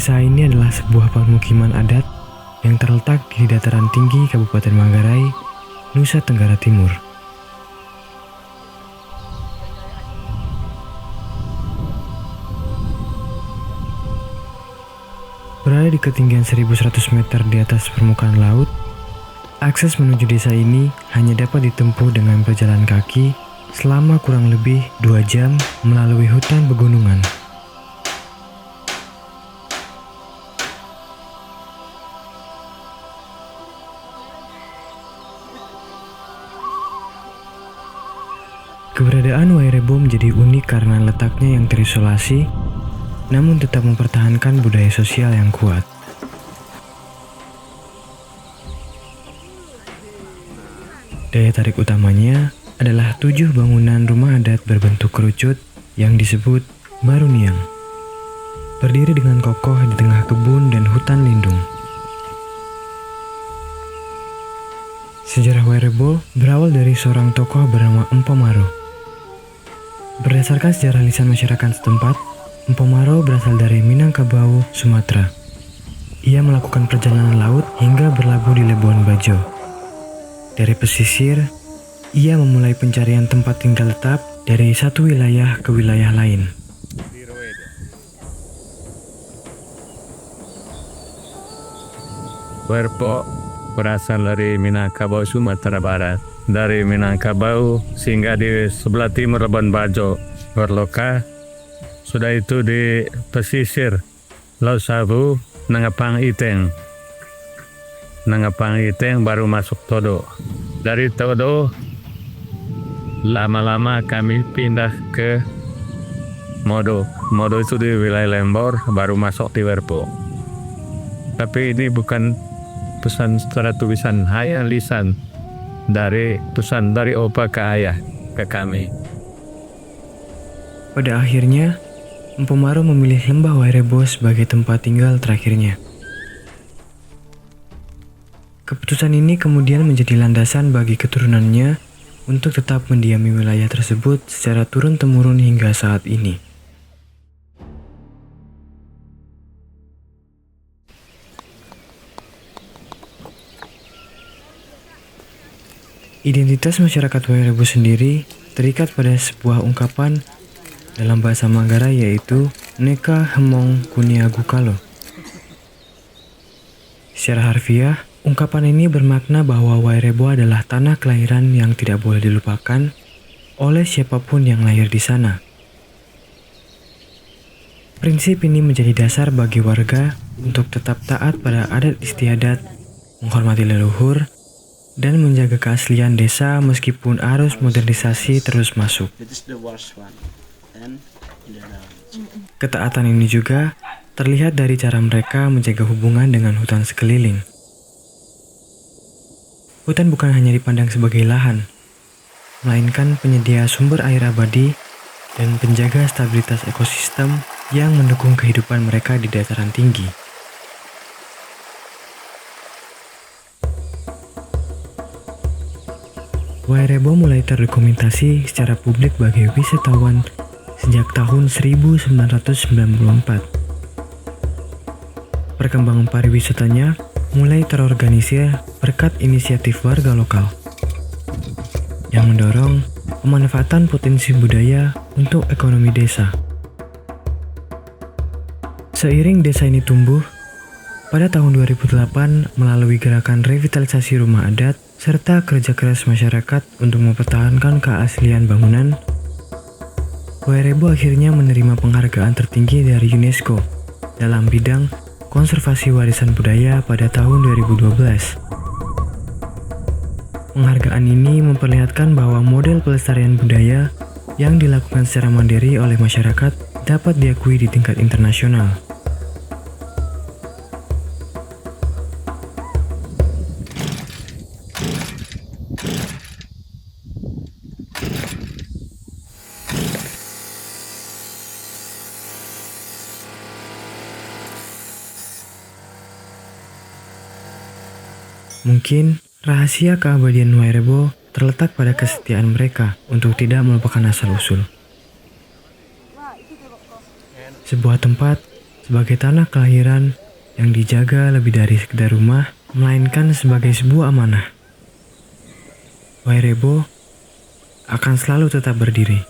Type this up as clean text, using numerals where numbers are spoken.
Desa ini adalah sebuah permukiman adat yang terletak di dataran tinggi Kabupaten Manggarai, Nusa Tenggara Timur. Berada di ketinggian 1100 meter di atas permukaan laut, akses menuju desa ini hanya dapat ditempuh dengan berjalan kaki selama kurang lebih 2 jam melalui hutan pegunungan. Keberadaan Wairebo menjadi unik karena letaknya yang terisolasi, namun tetap mempertahankan budaya sosial yang kuat. Daya tarik utamanya adalah 7 bangunan rumah adat berbentuk kerucut yang disebut Baruniang. Berdiri dengan kokoh di tengah kebun dan hutan lindung. Sejarah Wairebo berawal dari seorang tokoh bernama Empu Maro. Berdasarkan sejarah lisan masyarakat setempat, Empu Maro berasal dari Minangkabau, Sumatera. Ia melakukan perjalanan laut hingga berlabuh di Labuan Bajo. Dari pesisir, ia memulai pencarian tempat tinggal tetap dari satu wilayah ke wilayah lain. Wairebo berasal dari Minangkabau, Sumatera Barat. Dari Minangkabau sehingga di sebelah timur Labuan Bajo, Berloka. Sudah itu di pesisir Laut Sabu, Nangapang Iteng. Nangapang Iteng baru masuk Todo. Dari Todo, lama-lama kami pindah ke Modo. Modo itu di wilayah Lembor, baru masuk di Wairebo. Tapi ini bukan pesan secara tulisan, hanya lisan dari pesan dari opa ke ayah ke kami. Pada akhirnya, Empu Maro memilih lembah Wairebo sebagai tempat tinggal terakhirnya. Keputusan ini kemudian menjadi landasan bagi keturunannya untuk tetap mendiami wilayah tersebut secara turun-temurun hingga saat ini. Identitas masyarakat Wairebo sendiri terikat pada sebuah ungkapan dalam bahasa Manggarai yaitu Neka Hemong Kuniagukalo. Secara harfiah, ungkapan ini bermakna bahwa Wairebo adalah tanah kelahiran yang tidak boleh dilupakan oleh siapapun yang lahir di sana. Prinsip ini menjadi dasar bagi warga untuk tetap taat pada adat istiadat, menghormati leluhur, dan menjaga keaslian desa meskipun arus modernisasi terus masuk. Ketaatan ini juga terlihat dari cara mereka menjaga hubungan dengan hutan sekeliling. Hutan bukan hanya dipandang sebagai lahan, melainkan penyedia sumber air abadi dan penjaga stabilitas ekosistem yang mendukung kehidupan mereka di dataran tinggi. Wairebo mulai terdokumentasi secara publik bagi wisatawan sejak tahun 1994. Perkembangan pariwisatanya mulai terorganisir berkat inisiatif warga lokal yang mendorong pemanfaatan potensi budaya untuk ekonomi desa. Seiring desa ini tumbuh, pada tahun 2008 melalui gerakan revitalisasi rumah adat serta kerja keras masyarakat untuk mempertahankan keaslian bangunan, Wairebo akhirnya menerima penghargaan tertinggi dari UNESCO dalam bidang konservasi warisan budaya pada tahun 2012. Penghargaan ini memperlihatkan bahwa model pelestarian budaya yang dilakukan secara mandiri oleh masyarakat dapat diakui di tingkat internasional. Mungkin rahasia keabadian Wairebo terletak pada kesetiaan mereka untuk tidak melupakan asal-usul. Sebuah tempat sebagai tanah kelahiran yang dijaga lebih dari sekedar rumah, melainkan sebagai sebuah amanah. Wairebo akan selalu tetap berdiri.